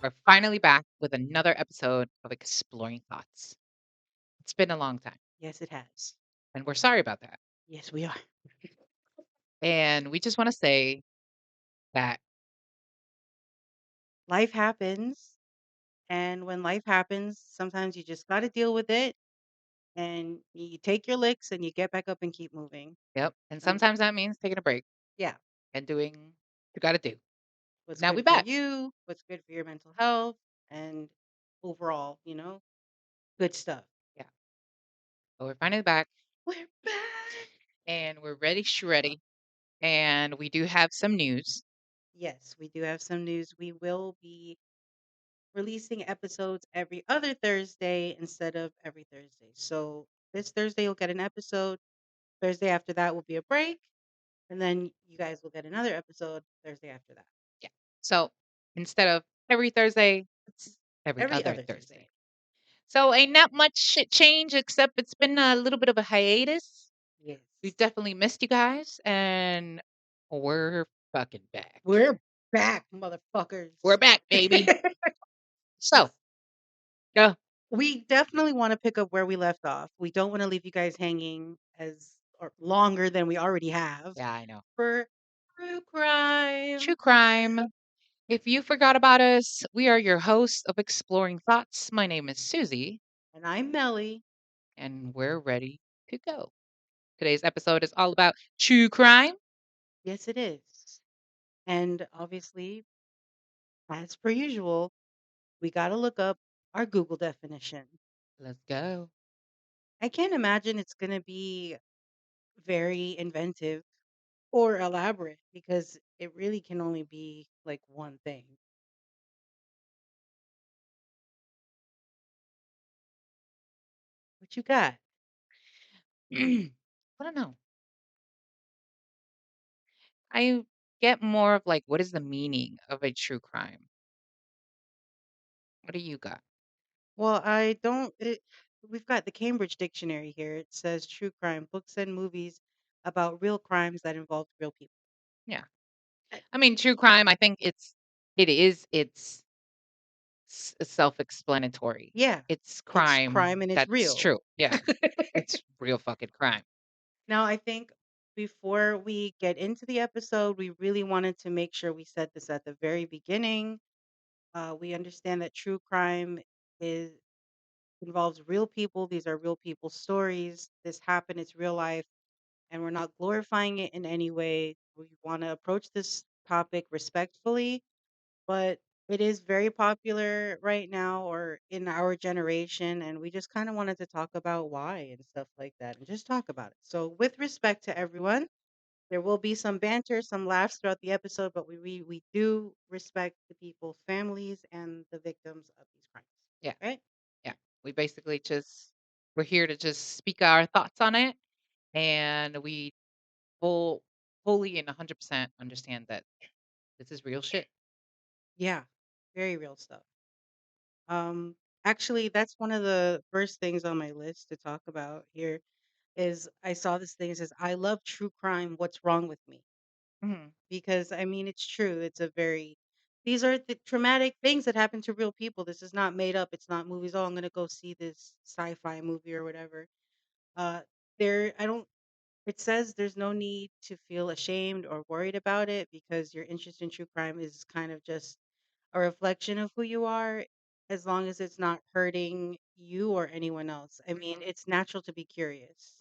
are finally back with another episode of Exploring Thoughts. It's been a long time, Yes, it has. and we're sorry about that. Yes, we are. And we just want to say that, Life happens. And when life happens, sometimes you just got to deal with it and you take your licks and you get back up and keep moving. yep, and Um, sometimes that means taking a break yeah, and doing what you got to do. what's Now we good for back. you, what's good for your mental health, and overall, good stuff. Yeah, but we're finally back, We're back. and we're ready, shreddy. And we do have some news. Yes, we do have some news. We will be releasing episodes every other Thursday instead of every Thursday. So this Thursday, you'll get an episode. Thursday after that will be a break. And then you guys will get another episode Thursday after that. Yeah. So instead of every Thursday, it's every Every other other Thursday. Thursday. So ain't not much shit change except it's been a little bit of a hiatus. Yes. We've definitely missed you guys, and we're fucking back. We're back, motherfuckers. We're back, baby. So, Yes. go. We definitely want to pick up where we left off. We don't want to leave you guys hanging as or longer than we already have Yeah, I know. for true crime. True crime. If you forgot about us, we are your hosts of Exploring Thoughts. My name is Susie, And I'm Melly. and we're ready to go. Today's episode is all about true crime. Yes, it is. And obviously, as per usual, we got to look up our Google definition. Let's go. I can't imagine it's going to be very inventive or elaborate because it really can only be like one thing. What you got? I don't know. I get more of like, what is the meaning of a true crime? What do you got? Well, I don't. We've got the Cambridge Dictionary here. It says true crime, books and movies about real crimes that involve real people. Yeah. Uh, I mean, true crime, I think it's self-explanatory. Yeah, It's it's crime crime and it's that's real. true. Yeah. It's real fucking crime. Now, I think before we get into the episode, we really wanted to make sure we said this at the very beginning. We understand that true crime is involves real people. These are real people's stories. This happened. It's real life. And we're not glorifying it in any way. We want to approach this topic respectfully, but it is very popular right now or in our generation. And we just kind of wanted to talk about why and stuff like that and just talk about it. So, with respect to everyone, there will be some banter, some laughs throughout the episode, but we do respect the people's families and the victims of these crimes. Yeah. Right? Yeah. We basically just we're here to just speak our thoughts on it, and we full fully and 100% understand that this is real shit. Yeah. Very real stuff. Um, actually, that's one of the first things on my list to talk about here is I saw this thing that says, I love true crime. What's wrong with me? Mhm. Because I mean, it's true. These are the traumatic things that happen to real people. This is not made up. It's not movies. Oh, I'm going to go see this sci-fi movie or whatever. Uh, I don't, it says there's no need to feel ashamed or worried about it because your interest in true crime is kind of just a reflection of who you are as long as it's not hurting you or anyone else. I mean, it's natural to be curious.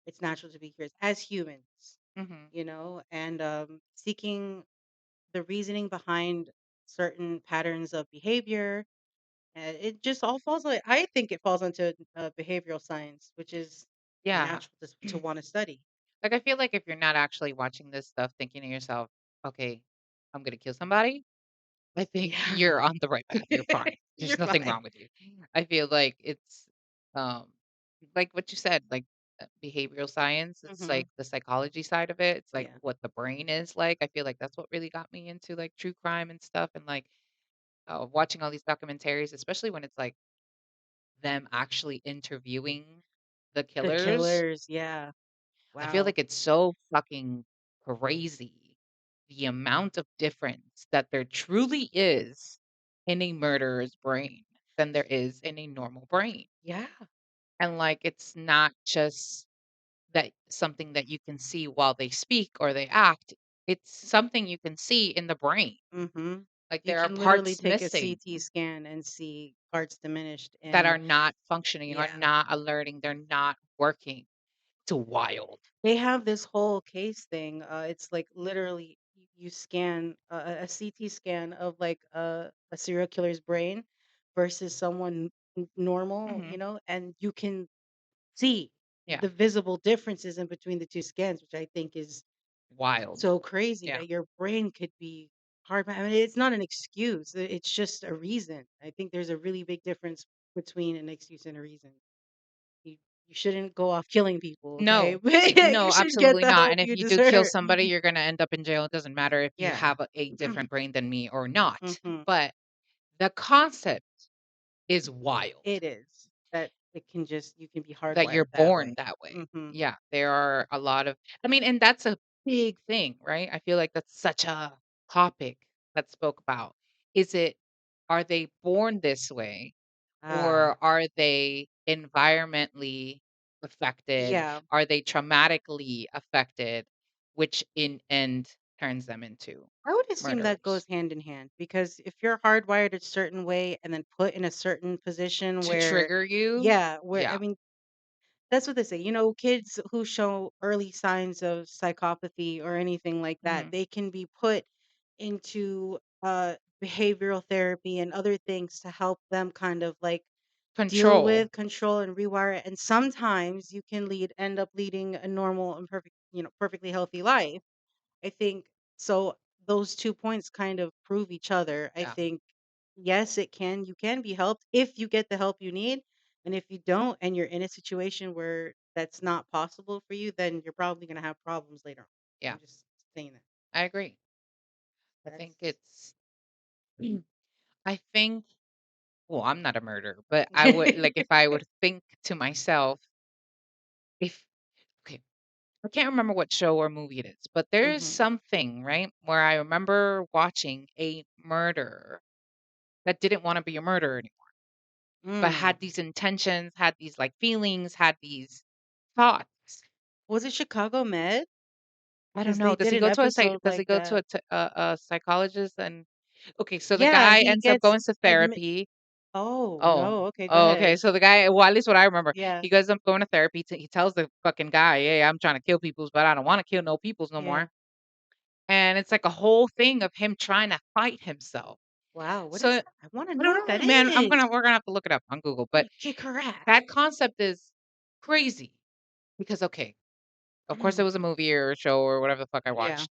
It's natural to be curious as humans, Mhm. and seeking the reasoning behind certain patterns of behavior. And it just all falls like I think it falls into behavioral science, which is Yeah. natural to want to study. Like, I feel like if you're not actually watching this stuff thinking to yourself, "Okay, I'm gonna kill somebody," I think Yeah, you're on the right path. You're fine. There's you're nothing fine. wrong with you. I feel like it's, um, like what you said, like, behavioral science, it's Hmm. like the psychology side of it. It's like Yeah. what the brain is like. I feel like that's what really got me into, like, true crime and stuff and, like, watching all these documentaries, especially when it's, like, them actually interviewing the The killers. killers. Yeah. I feel Wow. like it's so fucking crazy the amount of difference that there truly is in a murderer's brain than there is in a normal brain. Yeah. And, like, it's not just that something that you can see while they speak or they act, it's something you can see in the brain. Mhm. Like, You there are can literally parts take a missing CT scan and see parts diminished that and are not functioning, are yeah. not alerting, they're not working. It's wild. They have this whole case thing, it's, like, literally you scan a CT scan of, like, a serial killer's brain versus someone normal, Mhm. and you can see Yeah. the visible differences in between the 2 scans, which I think is Wild. so crazy Yeah. that your brain could be I mean, it's not an excuse, it's just a reason. I think there's a really big difference between an excuse and a reason. You you shouldn't go off killing people, okay? No. But you No, should get absolutely the not, help and if you you do kill deserve. somebody, you're gonna end up in jail. It doesn't matter if you Yeah. have a different brain than me or not, Mhm. but the concept is wild. It is. That it can just you can be That you're hardwired that born way. that way. Mhm. Yeah, there are a lot of I mean, and that's a big thing, right? I feel like that's such a topic that's spoke about. Is it are they born this way Ah, or are they environmentally affected? yeah. Are they traumatically affected, which in end turns them into I would assume that murderers? goes hand in hand because if you're hardwired a certain way and then put in a certain position To where trigger you? yeah, where I Yeah. mean, that's what they say. Kids who show early signs of psychopathy or anything like that, Mhm. they can be put into behavioral therapy and other things to help them kind of like deal Control. with, control, and rewire it. And sometimes you can end up leading a normal and perfectly healthy life. I think so. Those 2 points kind of prove each other. I Yeah. think yes, you can be helped if you get the help you need. And if you don't, and you're in a situation where that's not possible for you, then you're probably going to have problems later on. Yeah. I'm just saying that. I agree. I think That's it's I think well, I'm not a murderer, but I would like if I would think to myself, if okay, I can't remember what show or movie it is, but there's hmm something, right, where I remember watching a murderer that didn't want to be a murderer anymore, but mm. had these intentions, had these like feelings, had these thoughts. Was it Chicago Med? I don't Because know. they did an episode Does he like go to that. a psychologist and okay, so the Yeah, guy he ends up gets going to admit. therapy. Oh Oh. no. Okay, go Oh, okay. ahead. So the guy well, at least what I remember, Yeah, he goes up going to therapy. He tells the fucking guy, "Hey, I'm trying to kill peoples, but I don't want to kill no peoples no yeah. more." And it's like a whole thing of him trying to fight himself. Wow. What So is I that? I want to know don't what that know, man. is. We're gonna have to look it up on Google. I'm But gonna kick her ass. that concept is crazy because okay, of course it was a movie or a show or whatever the fuck I Yeah. watched.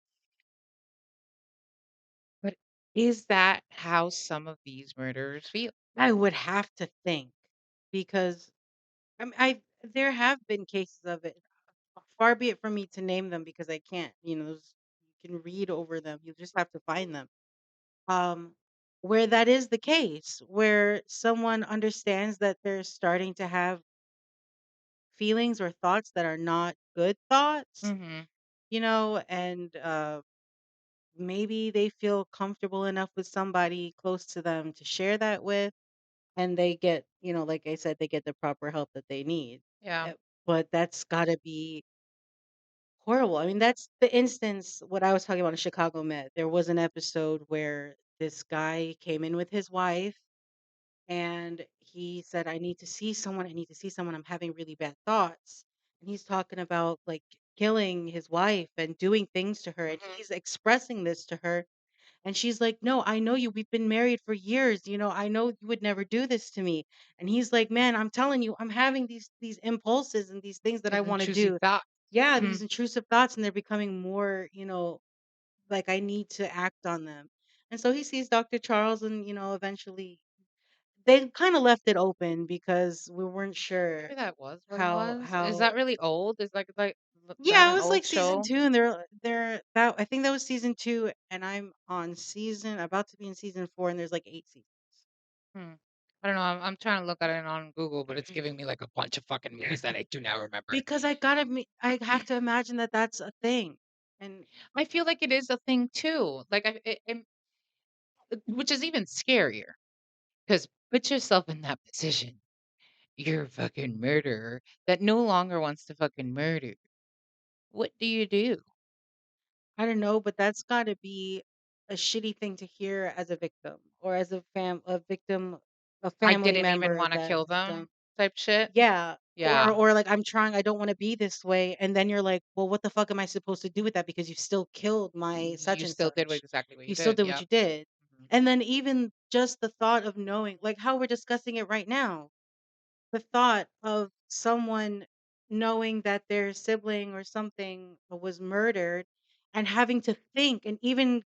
But is that how some of these murderers feel? I would have to think because I there have been cases of it. Far be it from me to name them because I can't. You can read over them. You just have to find them. Um, where that is the case, where someone understands that they're starting to have feelings or thoughts that are not good thoughts, Mhm. and maybe they feel comfortable enough with somebody close to them to share that with and they get, like I said, they get the proper help that they need. Yeah. Uh, But that's gotta be horrible. I mean, that's the instance what I was talking about in Chicago Med. There was an episode where this guy came in with his wife and he said, I need to see someone. I need to see someone. I'm having really bad thoughts. And he's talking about like killing his wife and doing things to her. And Mhm. he's expressing this to her and she's like, "No, I know you. We've been married for years. I know you would never do this to me." And he's like, "Man, I'm telling you, I'm having these impulses and these things that I These want to intrusive do. thoughts. Yeah, these Mhm. intrusive thoughts and they're becoming more, like I need to act on them." And so he sees Dr. Charles and, eventually they kind of left it open because we weren't sure Maybe that was what it how was. Is how that really old? Is like that yeah, it an was like old season show? 2 and they're that I think that was season 2 and I'm on season about to be in season 4 and there's like 8 seasons. Hmm. I don't know. I'm trying to look at it on Google, but it's giving me like a bunch of fucking movies that I do not remember. Because I have to imagine that that's a thing. And I feel like it is a thing too. Like which is even scarier. Because put yourself in that position. You're a fucking murderer that no longer wants to fucking murder. What do you do? I don't know, but that's gotta be a shitty thing to hear as a victim or as a victim, a I family didn't even member wanna kill that's them type shit? yeah, Yeah. or like, I don't wanna be this way, and then you're like, "Well, what the fuck am I supposed to do with that because you still killed my such You and still did such. what exactly what You you still did. did what Yep. you did." Mhm. And then even just the thought of knowing like, how we're discussing it right now, the thought of someone knowing that their sibling or something was murdered and having to think and even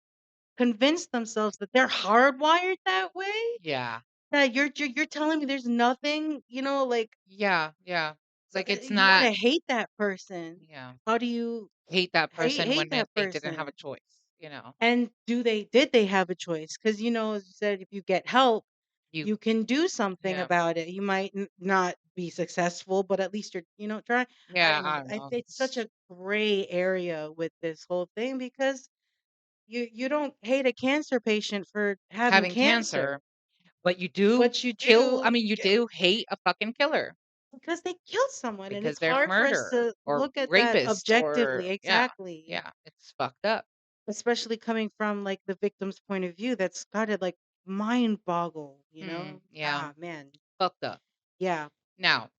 convince themselves that they're hardwired that way? Yeah. That you're telling me there's nothing, like, Yeah, yeah. so, Like, it's you not wanna hate that person. yeah. How do you Hate that person hate when that they didn't have a person? choice, you know? And did they have a choice? Because as you said, if you get help, You you can do something yeah. about it. You might not be successful, but at least you're, trying. I Yeah, don't know. I don't know. It's such a gray area with this whole thing because you don't hate a cancer patient for having Having cancer, cancer, but you do but you kill I do mean, you do hate a fucking killer because they killed someone, and because it's they're a hard for us murderer to or look at that rapist objectively. or yeah, Exactly. yeah, it's fucked up. Especially coming from, like, the victim's point of view, that's gotta, like, mind boggle, you Mm, know? yeah, Ah, man. fucked up. Yeah. Now,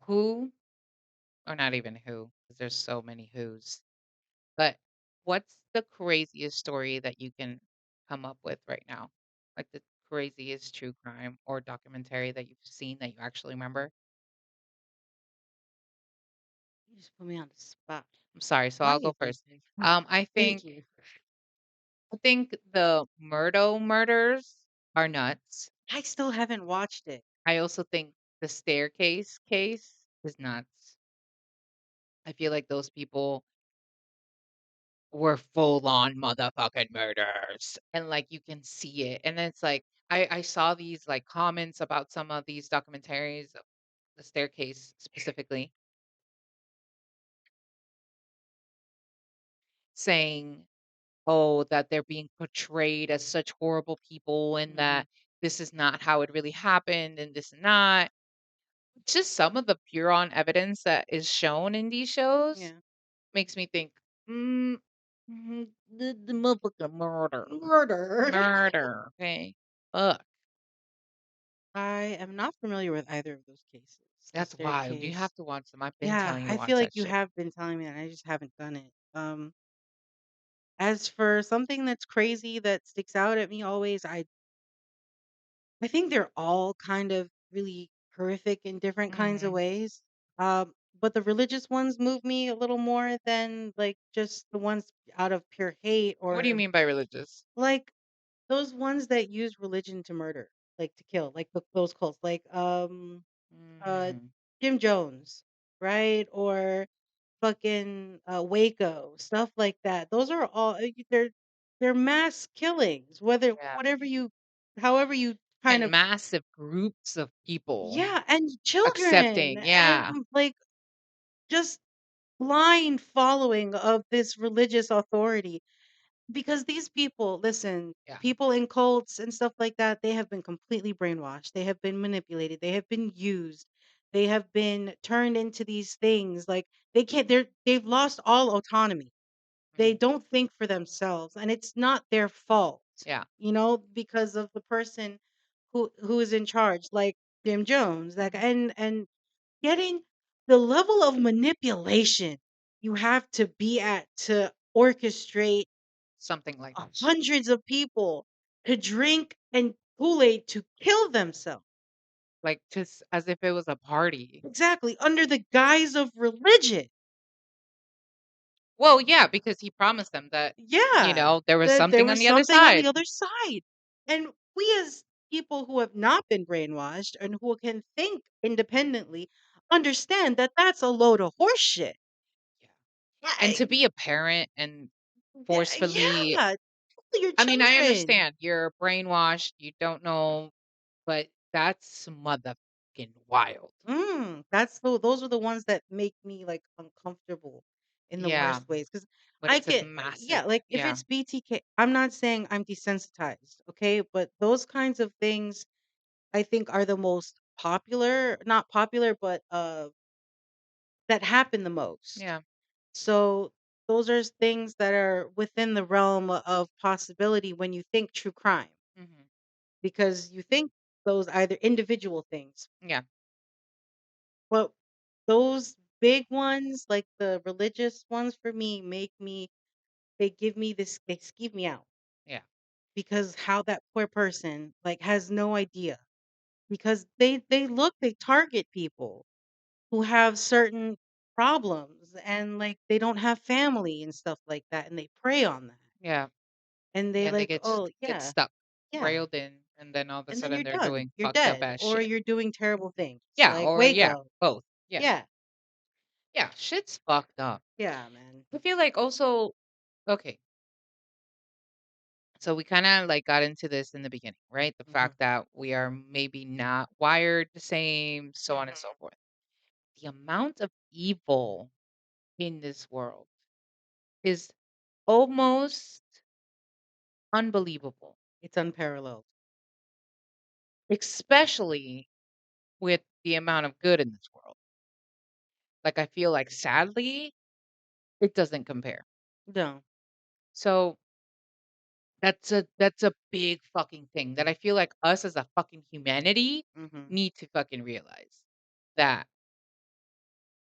who or not even who, because there's so many who's, but what's the craziest story that you can come up with right now? Like the craziest true crime or documentary that you've seen that you actually remember? You just put me on the spot. I'm sorry, so Why I'll are you go first. thinking? I Thank think you. the Murdo murders are nuts. I still haven't watched it. I also think the staircase case is nuts. I feel like those people were full on motherfucking murders, and, like, you can see it, and it's like I saw these, like, comments about some of these documentaries, the staircase specifically, saying, "Oh, that they're being portrayed as such horrible people and Mhm. that this is not how it really happened and this and that." Just some of the pure on evidence that is shown in these shows Yeah. makes me think, "Mm, the motherfucking murder. Murder. Murder, okay? Ugh, I am not familiar with either of those cases. The that's wild. You staircase. have to watch them. I've been Yeah, telling you to I feel watch like that you shit. have been telling me that, and I just haven't done it. As for something that's crazy that sticks out at me always, I think they're all kind of really horrific in different kinds of Mhm. ways. But the religious ones move me a little more than like just the ones out of pure hate What do you or mean by religious? like those ones that use religion to murder, like to kill, like those cults, like uh Mm, Jim Jones, right? Or fucking Waco, stuff like that. Those are all they're mass killings, yeah, however you kind and of massive groups of people yeah, and children accepting, and yeah, like just blind following of this religious authority because these people, listen, yeah, people in cults and stuff like that, they have been completely brainwashed. They have been manipulated. They have been used. They have been turned into these things like they've lost all autonomy. They mhm, don't think for themselves and it's not their fault, yeah, because of the person who is in charge like Jim Jones, like mhm, and getting the level of manipulation you have to be at to orchestrate something like hundreds of people to drink and Kool-Aid to kill themselves. just as if it was a party. Exactly, under the guise of religion. Well, yeah, because he promised them that, Yeah, there was that there something on was the other something on side. the other side. And we as people who have not been brainwashed and who can think independently understand that that's a load of horse shit. Yeah, and Yeah, to be a parent and forcefully yeah, your I mean, I children. understand you're brainwashed, you don't know, but that's motherfucking wild. Those are the ones that make me like uncomfortable in the Yeah, worst ways. Because but I it's a get yeah, massive like, if yeah, it's BTK, I'm not saying I'm desensitized, okay? But those kinds of things I think are the most popular not popular, but, that happen the most. yeah, So, those are things that are within the realm of possibility when you think true crime, mhm, because you think those either individual things. yeah, But those big ones, like the religious ones for me, they give me this they skeeve me out yeah, because how that poor person, like, has no idea because they target people who have certain problems and, like, they don't have family and stuff like that, and they prey on that. yeah, And they yeah, they like, "Oh, get yeah, stuck, yeah," railed in, and then all of a and then sudden you're they're done. doing You're fucked up dead ass or shit. you're doing terrible things. Yeah, Like, or wake yeah, up. both. Yeah. Yeah. Yeah, shit's fucked up. Yeah, man. I feel like also okay, so we kinda, like, got into this in the beginning, right? The Mhm. fact that we are maybe not wired the same, so on and Mhm. so forth. The amount of evil in this world is almost unbelievable, It's unparalleled. especially with the amount of good in this world. Like, I feel like, sadly, it doesn't compare. No. So, that's a big fucking thing that I feel like us as a fucking humanity Mhm. need to fucking realize that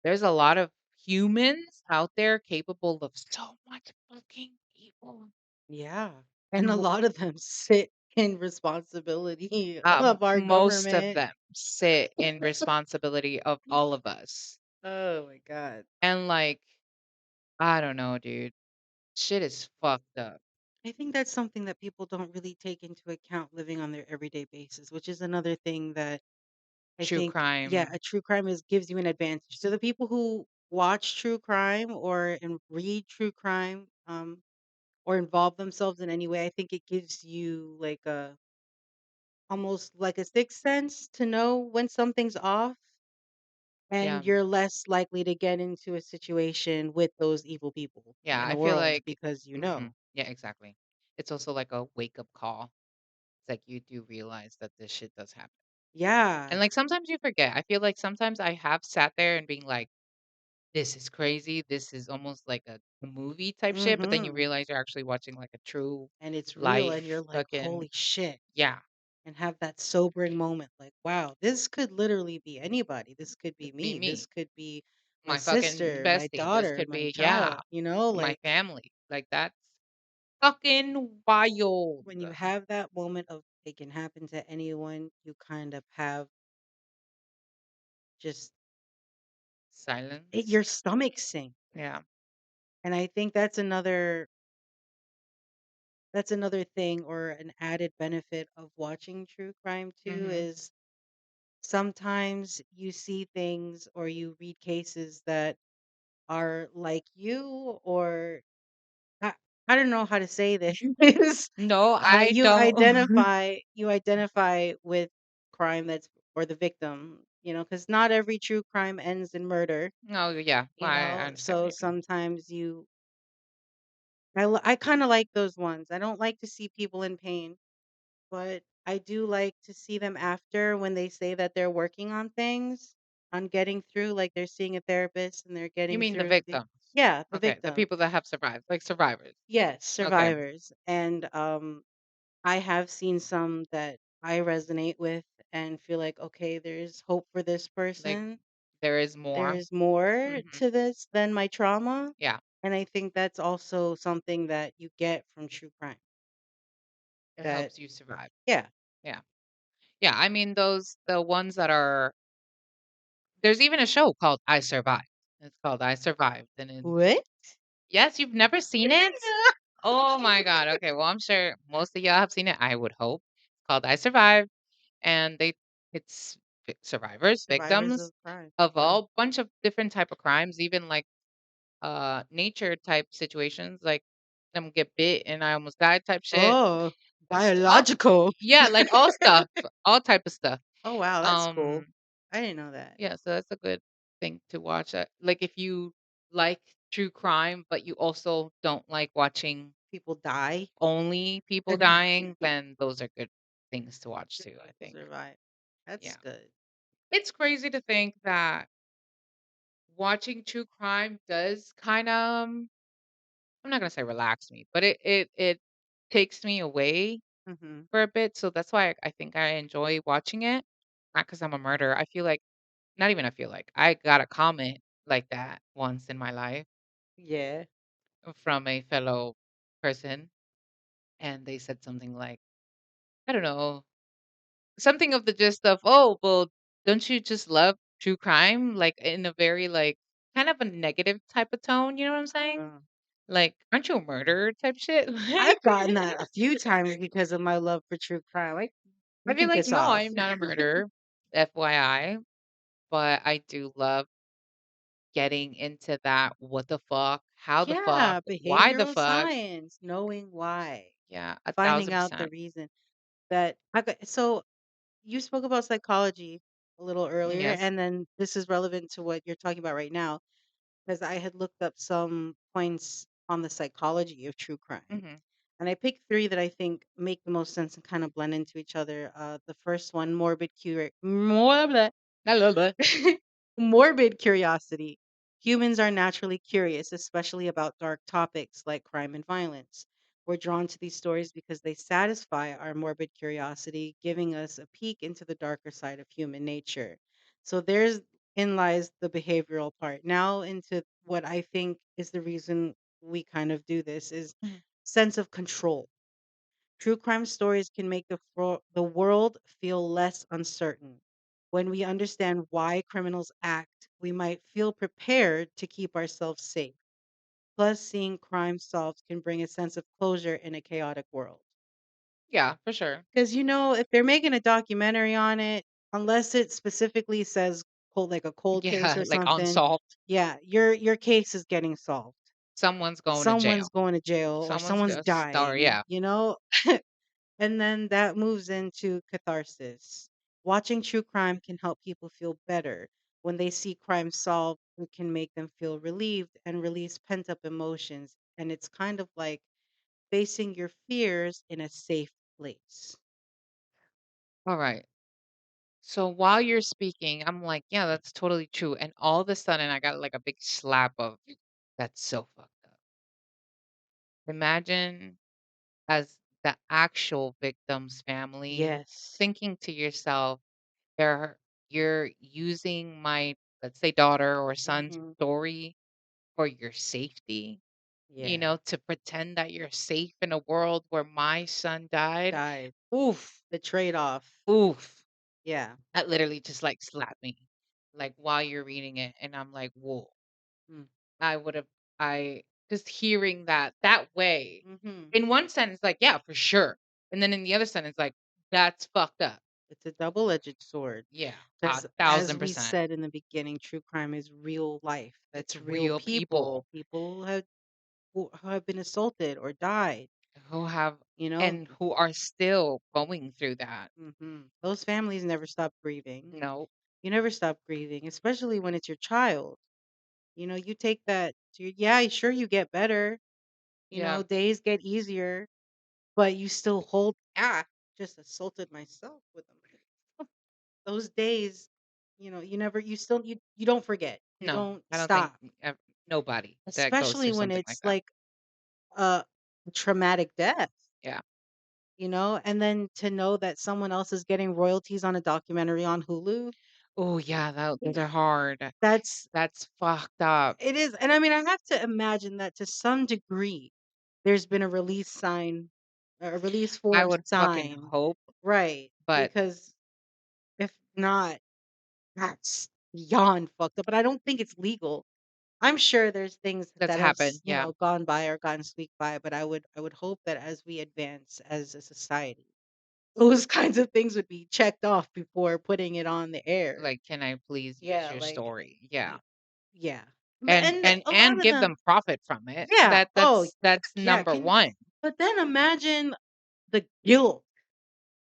there's a lot of humans out there capable of so much fucking evil. Yeah. And And a lot of them sit in responsibility of our most of government. them sit in responsibility of all of us. Oh my god. And like, I don't know, dude. Shit is fucked up. I think that's something that people don't really take into account living on their everyday basis, which is another thing that I True think, yeah, crime. a true crime is gives you an advantage. So the people who watch true crime or and read true crime, or involve themselves in any way, I think it gives you like a almost like a sixth sense to know when something's off, Yeah. and you're less likely to get into a situation with those evil people Yeah. in I the feel world like, because you mhm, know. yeah, exactly. It's also like a wake up call. It's like you do realize that this shit does happen. And Yeah. like sometimes you forget. I feel like sometimes I have sat there and being like, this is crazy. This is almost like a movie type shit. But then you Mhm. realize you're actually watching like a true And it's real and you're life like, fucking, "Holy shit." yeah, And have that sobering moment like, "Wow, this could literally be anybody. This could be be me. This me. could be my My fucking sister, my bestie. This daughter, could my be, yeah, child." You know, my like family. Like that's fucking wild. when you have that moment of it can happen to anyone, you kind of have just Silence. your stomach sink. Yeah. And I think that's another thing or an added benefit of watching true crime too Hmm. is sometimes you see things or you read cases that are like you or I, I don't know how to say this. No, I You don't. identify with crime that's or the victim, because not every true crime ends in murder, No, yeah. I understand what so you mean. sometimes I kind of like those ones. I don't like to see people in pain, but I do like to see them after when they say that they're working on things, on getting through, like they're seeing a therapist and they're You getting mean the through the victims. yeah, the Okay. The victim. people that have survived, like survivors. Yes, Okay. survivors. And I have seen some that I resonate with and feel like, okay, there's hope for this Like person. there is There more. is more Hmm. to this than my trauma. Yeah. And I think that's also something that you get from true crime. It That, helps you survive. yeah. Yeah. Yeah. I mean, the ones that are, there's even a show called I Survived. It's called I Survived. And then, What? yes, you've never seen it? Oh my God. Okay. Well, I'm sure most of y'all have seen it. I would hope. It's called I Survived. And it's survivors, Survivors victims of crime. of Yeah. all bunch of different type of crimes, even like nature type situations, like them get bit and I almost died type shit. Oh, All, biological. yeah, like all stuff, all type of stuff. Oh, wow, that's cool. Um, I didn't know that. yeah, so that's a good thing to watch. Like if you like true crime, but you also don't like watching People die only people just dying, then those are good things to watch too, I to think. survive. That's Yeah. good. It's crazy to think that watching true crime does kinda, I'm not gonna say relax me, but it takes me away Mhm. for a bit, so that's why I think I enjoy watching it. Not because 'cause I'm a murderer. I feel like not even I feel like, I got a comment like that once in my life Yeah. from a fellow person, and they said something like, I don't know, something of the gist of, "Oh, well, don't you just love true crime?" Like, in a very, like, kind of a negative type of tone, you know what I'm saying? Uh, Like, "Aren't you a murderer?" type shit, like I've gotten that a few times because of my love for true crime. Like, you I'd be can like, piss "No, off. I'm not a murderer, FYI," but I do love getting into that, "What the fuck? How the fuck? Yeah, Why the behavioral fuck?" science, knowing why, Yeah, finding out the 1,000%. reason that I got. So you spoke about psychology a little earlier, Yes. and then this is relevant to what you're talking about right now because I had looked up some points on the psychology of true crime. Mhm. And I picked 3 that I think make the most sense and kind of blend into each other. The first one, morbid curiosity. Humans are naturally curious, especially about dark topics like crime and violence. We're drawn to these stories because they satisfy our morbid curiosity, giving us a peek into the darker side of human nature. So there's in lies the behavioral part. Now into what I think is the reason we kind of do this is Mhm. sense of control. True crime stories can make the world feel less uncertain. When we understand why criminals act, we might feel prepared to keep ourselves safe. Plus, seeing crime solved can bring a sense of closure in a chaotic world. Yeah, for sure. Because, if they're making a documentary on it, unless it specifically says like a cold case Yeah, or like, something, unsolved. yeah, your case is getting solved. Someone's going to Someone's jail. going to jail or Someone's someone's gonna star dying, yeah. And then that moves into catharsis. Watching true crime can help people feel better. When they see crime solved, it can make them feel relieved and release pent up emotions. And it's kind of like facing your fears in a safe place. Alright. So while you're speaking, I'm like, "Yeah, that's totally true," and all of a sudden, I got, like, a big slap of, "That's so fucked up." Imagine as the actual victim's family Yes. thinking to yourself, "They're you're using my, let's say, daughter or son's Hmm. story for your safety, Yeah. to pretend that you're safe in a world where my son died." Died. Oof, The trade off. oof. Yeah. That literally just, like, slapped me, like, while you're reading it, and I'm like, "Whoa." Mm. I would've I just hearing that way, Hmm. in one sentence, like, "Yeah, for sure," and then in the other sentence, like, "That's fucked up." It's a double edged sword. Yeah, Because as we 1,000%. said in the beginning, true crime is real life. It's That's real real people people. People who have been assaulted or died, who have you know? and who are still going through that. Those families never stop grieving. No. You never stop grieving, especially when it's your child. You take that to yeah, sure you get better, Yeah. days get easier, but you still hold just assaulted myself with them. Those days, you don't forget. You No, don't I don't think stop. nobody that goes Especially through when something like it's that. like a traumatic death. Yeah. And then to know that someone else is getting royalties on a documentary on Hulu, Oh, yeah, those are hard. that's That's fucked up. it is. And I mean, I have to imagine that to some degree, there's been a release I form would fucking sign, hope, right? but Because if not, that's beyond fucked up. But I don't think it's legal. I'm sure there's things that's that have, happened, yeah. gone by or gotten squeaked by, but I would hope that as we advance as a society, those kinds of things would be checked off before putting it on the air. Like, "Can I please use Yeah, your like story?" Yeah. y- yeah. And And and a lot and of give them, them profit from it. yeah. That Oh, that's yeah, number can 1. but then imagine the guilt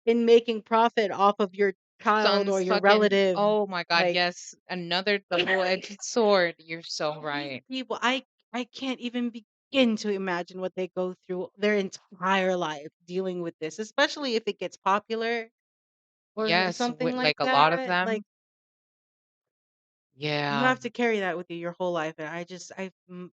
in making profit off of your child or Son's your fucking relative, oh my god, like, yes, another double-edged sword. You're so right. people I can't even begin to imagine what they go through their entire life dealing with this, especially if it gets popular or Yes, something with like like a lot of that. Like them. you Yeah. have to carry that with you your whole life, and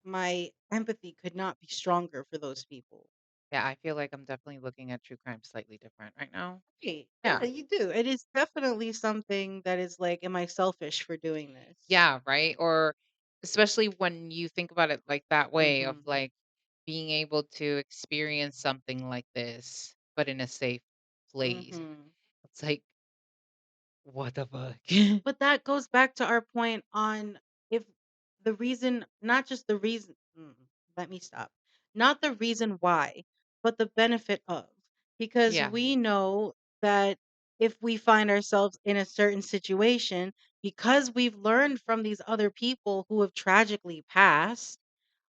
my empathy could not be stronger for those people. Yeah, I feel like I'm definitely looking at true crime slightly different right now. Right. Yeah. Yeah, you do. It is definitely something that is like, am I selfish for doing this? Yeah, right? Or especially when you think about it like that way of Mhm. like being able to experience something like this, but in a safe place. Mhm. It's like, what the fuck? But that goes back to our point on if the reason, not just the reason, let me stop. Not the reason why, but the benefit of. Because Yeah. we know that if we find ourselves in a certain situation, because we've learned from these other people who have tragically passed,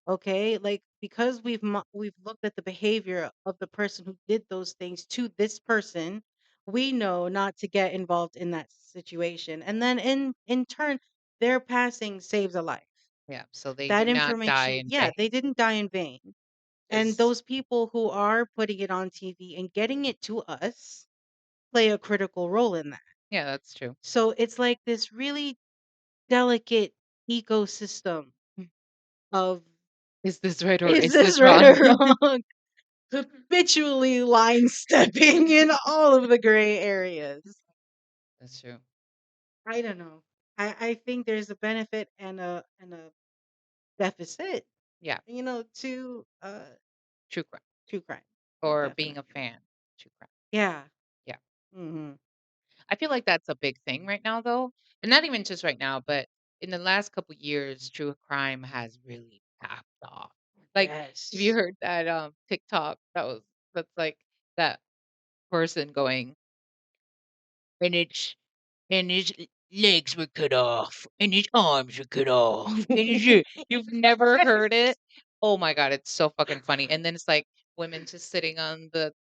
okay, like because we've looked at the behavior of the person who did those things to this person, we know not to get involved in that situation, and then in turn their passing saves a life. Yeah. So they That do not die information, in yeah, vain. they didn't die in vain. And Because those people who are putting it on TV and getting it to us play a critical role in that. yeah, that's true. So it's like this really delicate ecosystem of, Is this right or is is this this right wrong? or wrong? Habitually line stepping in all of the gray areas. That's true. I don't know. I think there's a benefit and a deficit, Yeah. to True crime. true crime. Or being a Definitely. fan. True crime. Yeah. Yeah. Mhm. I feel like that's a big thing right now, though. And not even just right now, but in the last couple years, true crime has really popped off. Like, have you Yes. heard that TikTok that's like that person going, and his legs were cut off, and his arms were cut off, and you've never heard it? Oh my god, it's so fucking funny. And then it's like women just sitting on the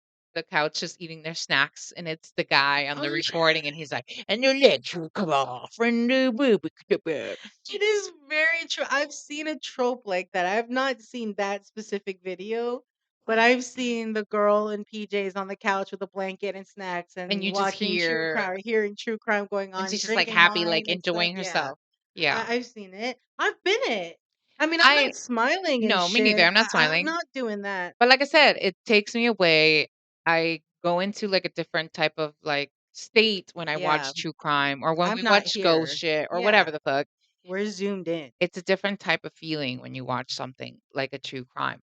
couch just eating their snacks, and it's the guy on Oh, the recording, and he's like, "And your legs will come off, and the boob will come up." it is very true. I've seen a trope like that. I've not seen that specific video, but I've seen the girl in PJs on the couch with a blanket and snacks And and you just watching true hear, crime, hearing true crime going and on, she's just like drinking happy, like wine and stuff. enjoying Yeah, herself. Yeah. I've seen it. I've been it. I mean, I'm I not smiling and No, me neither. shit. I'm not I'm smiling. not doing that. But like I said, it takes me away. I go into like a different type of like state when I Yeah, watch true crime or when I'm we not watch ghost here. shit or Yeah, whatever the fuck. we're zoomed in. It's a different type of feeling when you watch something like a true crime.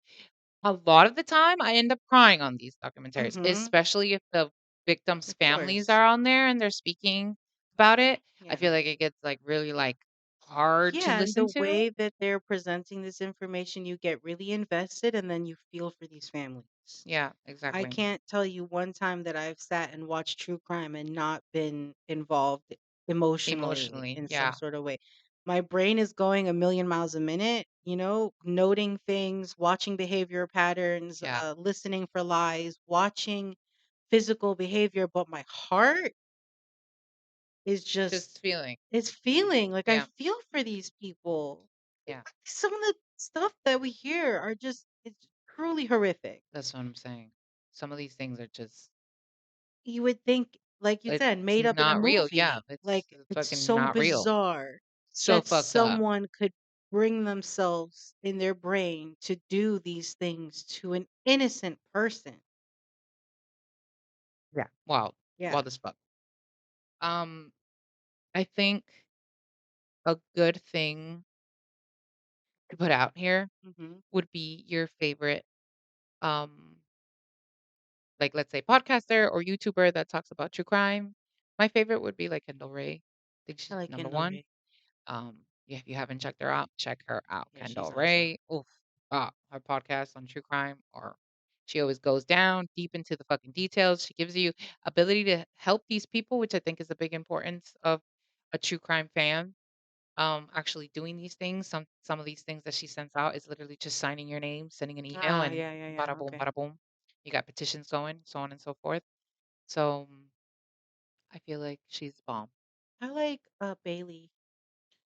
A lot of the time, I end up crying on these documentaries, Mm-hmm. especially if the victims' Of families course. are on there and they're speaking about it. I Yeah. feel like it gets like really like hard to Yeah, and listen the to. way that they're presenting this information, you get really invested and then you feel for these families. Yeah, I exactly. can't tell you one time that I've sat and watched true crime and not been involved emotionally Emotionally. in some Yeah. sort of way. My brain is going a million miles a minute, noting things, watching behavior patterns, Yeah. listening for lies, watching physical behavior, but my heart is just Just feeling. it's feeling like I Yeah. feel for these people. Yeah. Some of the stuff that we hear are just it's truly horrific. That's what I'm saying. Some of these things are just You would think, like you it's said, made up in a not real. Yeah, movie. it's Like it's fucking so not real. bizarre So that fucked up. someone could bring themselves in their brain to do these things to an innocent person. Yeah. Wild. Yeah. Wild as fuck. Um, I think a good thing to put out here Hmm. would be your favorite, um, like let's say podcaster or YouTuber that talks about true crime. My favorite would be like Kendall Ray. I think I she's like number Kendall one. Ray. Yeah, if you haven't checked her out, check her out. Yeah, she's Kendall awesome. Ray. Oof. Her podcast on true crime, or she always goes down deep into the fucking details. She gives you ability to help these people, which I think is a big importance of a true crime fan. Actually doing these things. Some of these things that she sends out is literally just signing your name, sending an email, Ah, and yeah, yeah, yeah. bada boom, Okay. bada boom. You got petitions going, so on and so forth. So I feel like she's bomb. I like Bailey.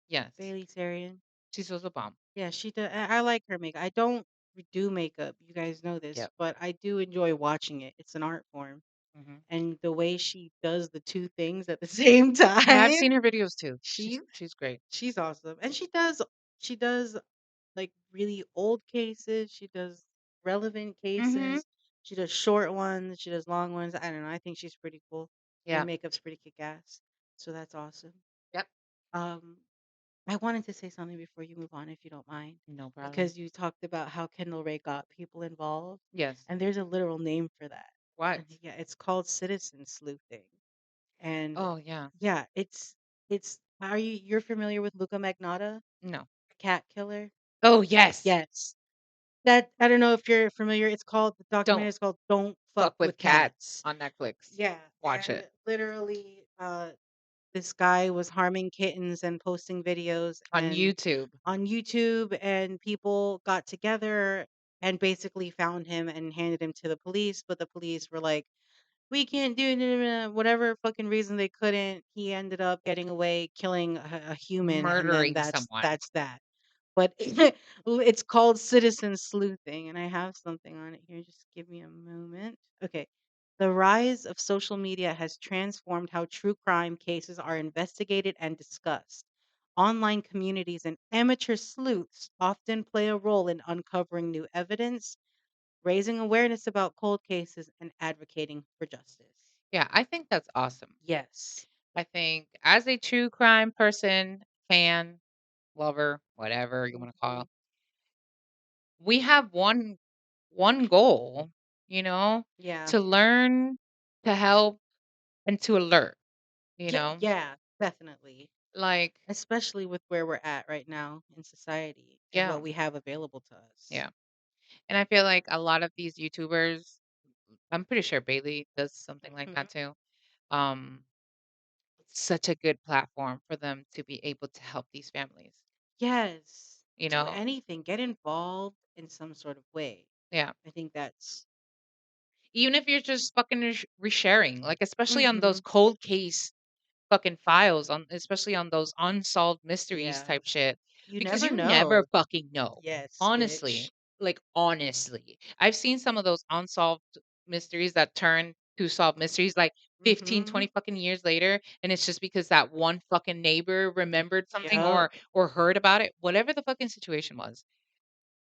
Yes. Bailey Sarian. She's also a bomb. Yeah, she does. I like her makeup. I don't do makeup. You guys know this, Yep. but I do enjoy watching it. It's an art form, Mhm. and the way she does the two things at the same Yeah, I've time, seen her videos too. she She's great. she's awesome. And she does like really old cases. She does relevant Mhm. cases. She does short ones. She does long ones. I don't know. I think she's pretty cool. And her Yeah. makeup's pretty kick ass. So that's awesome. Yep. Um, I wanted to say something before you move on, if you don't mind, No problem. because you talked about how Kendall Ray got people involved, Yes. and there's a literal name for that. What? And yeah, it's called citizen sleuthing. And Oh, yeah. yeah, it's are you're familiar with Luca Magnotta, No. the cat killer? Oh, yes. Yes. That I don't know if you're familiar. It's called the Don't documentary is called Don't Fuck fuck with with cats Cats. on Netflix. Yeah, Watch and it. literally this guy was harming kittens and posting videos On and YouTube. on YouTube, and people got together and basically found him and handed him to the police, but the police were like, "We can't do it," whatever fucking reason they couldn't. He ended up getting away, killing a human, and then Murdering that's someone. that's that. But it's called citizen sleuthing, and I have something on it here. Just give me a moment. Okay. The rise of social media has transformed how true crime cases are investigated and discussed. Online communities and amateur sleuths often play a role in uncovering new evidence, raising awareness about cold cases, and advocating for justice. Yeah, I think that's awesome. Yes. I think as a true crime person, fan, lover, whatever you want to call Mhm. it, we have one goal, you know, Yeah. to learn, to help, and to alert, you Yeah, know? yeah, definitely. Like, Especially with where we're at right now in society and yeah, what we have available to us. yeah. And I feel like a lot of these YouTubers, I'm pretty sure Bailey does something like Mhm. that too. Um, it's such a good platform for them to be able to help these families, Yes. you Do know? anything, get involved in some sort of way. Yeah. I think that's Even if you're just fucking resharing, like especially on those Mhm. cold case fucking files, on especially on those unsolved mysteries Yeah. type shit, You because never you never know. fucking know. Yes, Honestly, bitch. like honestly, I've seen some of those unsolved mysteries that turn to solved mysteries like 15, Mhm. 20 fucking years later, and it's just because that one fucking neighbor remembered something Yep. or heard about it, whatever the fucking situation was.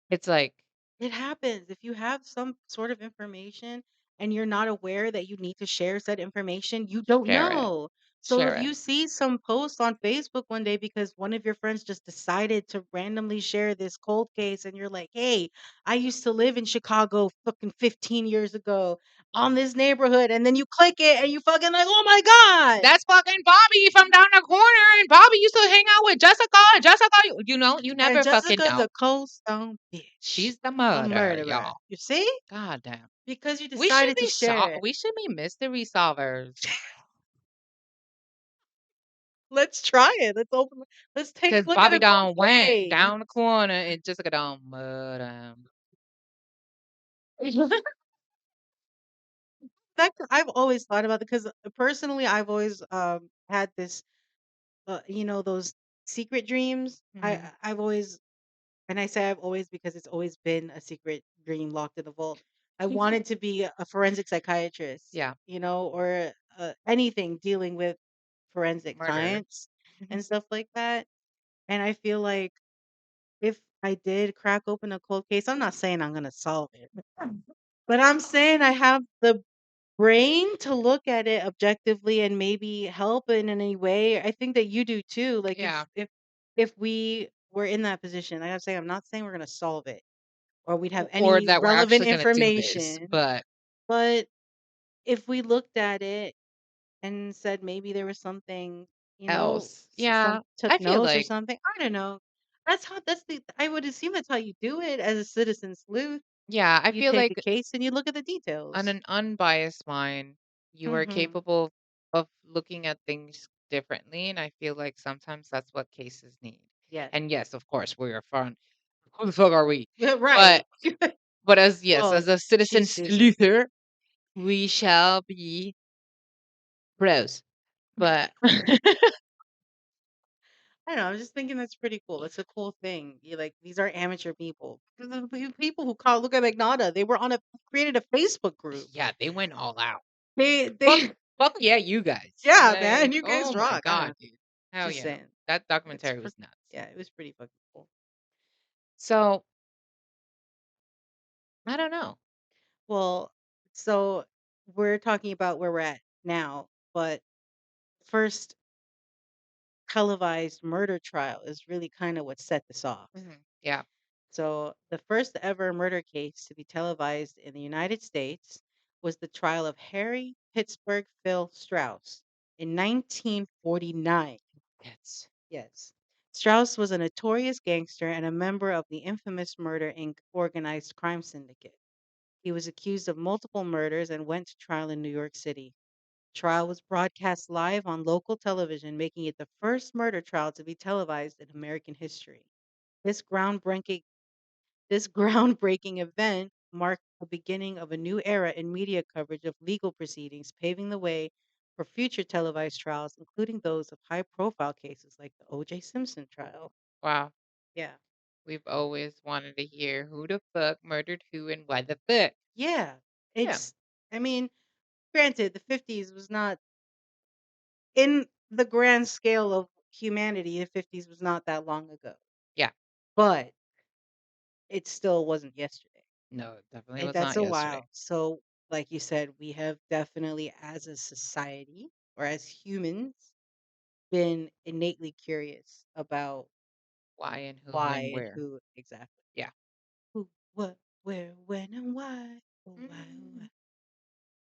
It's like It happens. If you have some sort of information and you're not aware that you need to share said information, you don't share it, know. So if share it. you see some post on Facebook one day because one of your friends just decided to randomly share this cold case and you're like, "Hey, I used to live in Chicago fucking 15 years ago on this neighborhood." And then you click it and you fucking like, "Oh my god." That's fucking Bobby from down the corner, and Bobby used to hang out with Jessica. And Jessica, you know, you And never fucking Jessica's know. a cold stone bitch. She's the A murderer, murderer. y'all. You see? God damn. Because you decided to share it. We should be mystery solvers. Let's try it. Let's take a Cause look at Bobby a cold done went case. down the corner and Jessica done murder him. I've always thought about it because personally, I've always had this, those secret dreams. Mhm. I've always, and I say I've always because it's always been a secret dream locked in the vault. I wanted to be a forensic psychiatrist, Yeah, or anything dealing with forensic murder. science and stuff like that. And I feel like if I did crack open a cold case, I'm not saying I'm gonna solve it, but I'm saying I have the brain to look at it objectively and maybe help in any way. I think that you do too. Like Yeah. if we were in that position, like I'm saying, I'm not saying we're gonna solve it or we'd have Or any that we're relevant actually gonna do this, information, but but if we looked at it and said maybe there was something, else. some Yeah, took I feel notes or like something. I don't know. That's the I would assume that's how you do it as a citizen sleuth. yeah, I You feel take a like case and you look at the on details. an unbiased mind, you are Mhm. capable of looking at things differently, and I feel like sometimes that's what cases need. Yes. And yes, of course, we are fun. Who the fuck are we? Right. But as yes, Well, as a citizen she's Susan. sleuther, we shall be pros. But I don't know, I'm just thinking that's pretty cool. It's a cool thing. You like these are amateur people. The people who call Luca Magnotta, they were on a created a Facebook group. Yeah, they went all out. They Fuck, they fuck yeah, you guys. yeah, man, Like, you guys oh my rock. I don't god, know. dude. Hell Just yeah. saying. That It's documentary was nuts. yeah, it was pretty fucking cool. So, I don't know. Well, so we're talking about where we're at now, but first televised murder trial is really kind of what set this off. Yeah. So, the first ever murder case to be televised in the United States was the trial of Harry Pittsburgh Phil Strauss in 1949. It's Yes. Strauss was a notorious gangster and a member of the infamous Murder Inc. organized crime syndicate. He was accused of multiple murders and went to trial in New York City. Trial was broadcast live on local television, making it the first murder trial to be televised in American history. This groundbreaking this groundbreaking event marked the beginning of a new era in media coverage of legal proceedings, paving the way for future televised trials, including those of high-profile cases like the O.J. Simpson trial. wow. Yeah. We've always wanted to hear who the fuck murdered who and why the fuck. Yeah. Yeah. It's I mean, granted, the 50s was not in the grand scale of humanity, the 50s was not that long ago. Yeah. But it still wasn't yesterday. No, it definitely And was that's not a yesterday. while. So, like you said, we have definitely, as a society or as humans, been innately curious about Why and who why and and where. who exactly. Yeah. Who, what, where, when, and why. Oh, why, oh, why. Mm.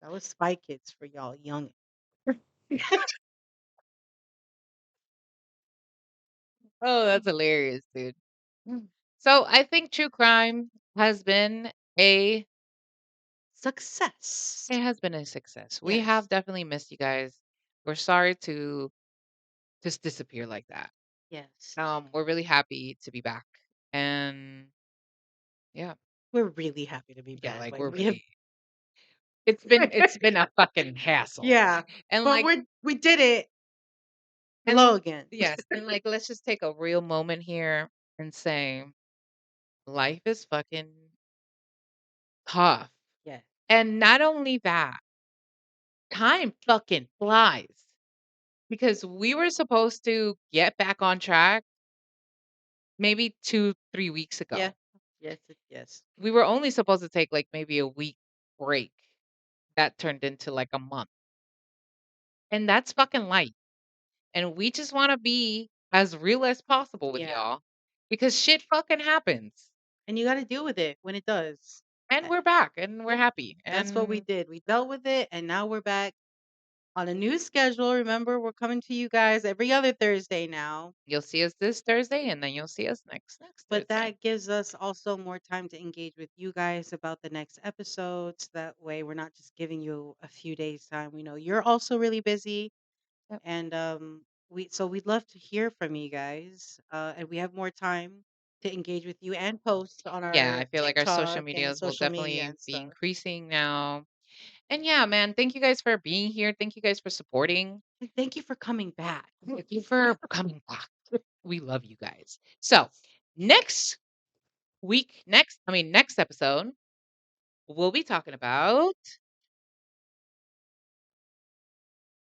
That was Spy Kids for y'all young. Oh, that's hilarious, dude. Mm. So I think true crime has been a Success. it has been a success. We Yes. have definitely missed you guys. We're sorry to just disappear like that. Yes. We're really happy to be back. And yeah, We're really happy to be yeah, back. like Like we're we have really it's been a fucking hassle. yeah. And But like we did it and hello again. yes, and like let's just take a real moment here and say life is fucking tough. Yeah. And not only that, time fucking flies because we were supposed to get back on track maybe 2, 3 weeks Yeah. ago. Yes. We were only supposed to take like maybe a week break. That turned into like a month. And that's fucking life. And we just want to be as real as possible with Yeah. y'all because shit fucking happens. And you gotta deal with it when it does. And Uh, we're back and we're yeah, happy. that's what we And did. We dealt with it, and now we're back on a new schedule. Remember, we're coming to you guys every other Thursday now, you'll see us this Thursday and then you'll see us next but Thursday. that gives us also more time to engage with you guys about the next episodes. That way, we're not just giving you a few days time. We know you're also really busy, Yep. and we'd love to hear from you guys, and we have more time to engage with you and post on Yeah, our I feel like our social TikTok and medias will social media definitely and be stuff. increasing now. And yeah, man, thank you guys for being here. Thank you guys for supporting. And thank you for coming back. Thank you for coming back. We love you guys. So, next next episode, we'll be talking about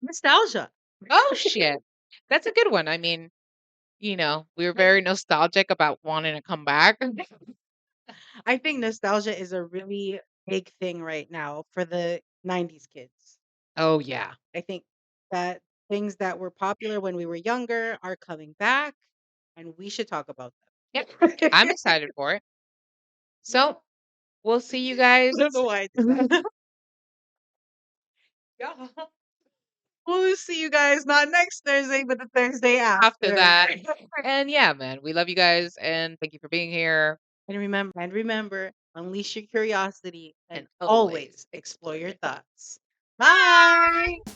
Nostalgia. oh shit. That's a good one. We were very nostalgic about wanting to come back. I think nostalgia is a really big thing right now for the 90s kids. Oh yeah. I think that things that were popular when we were younger are coming back, and we should talk about Yep. them. I'm excited for it. Yeah. So, we'll see you guys I don't know why I did that. yeah, We'll see you guys not next Thursday, but the Thursday after after. that. And yeah, man, we love you guys and thank you for being here. And remember, unleash your curiosity and And always always explore explore your your thoughts. thoughts. Bye.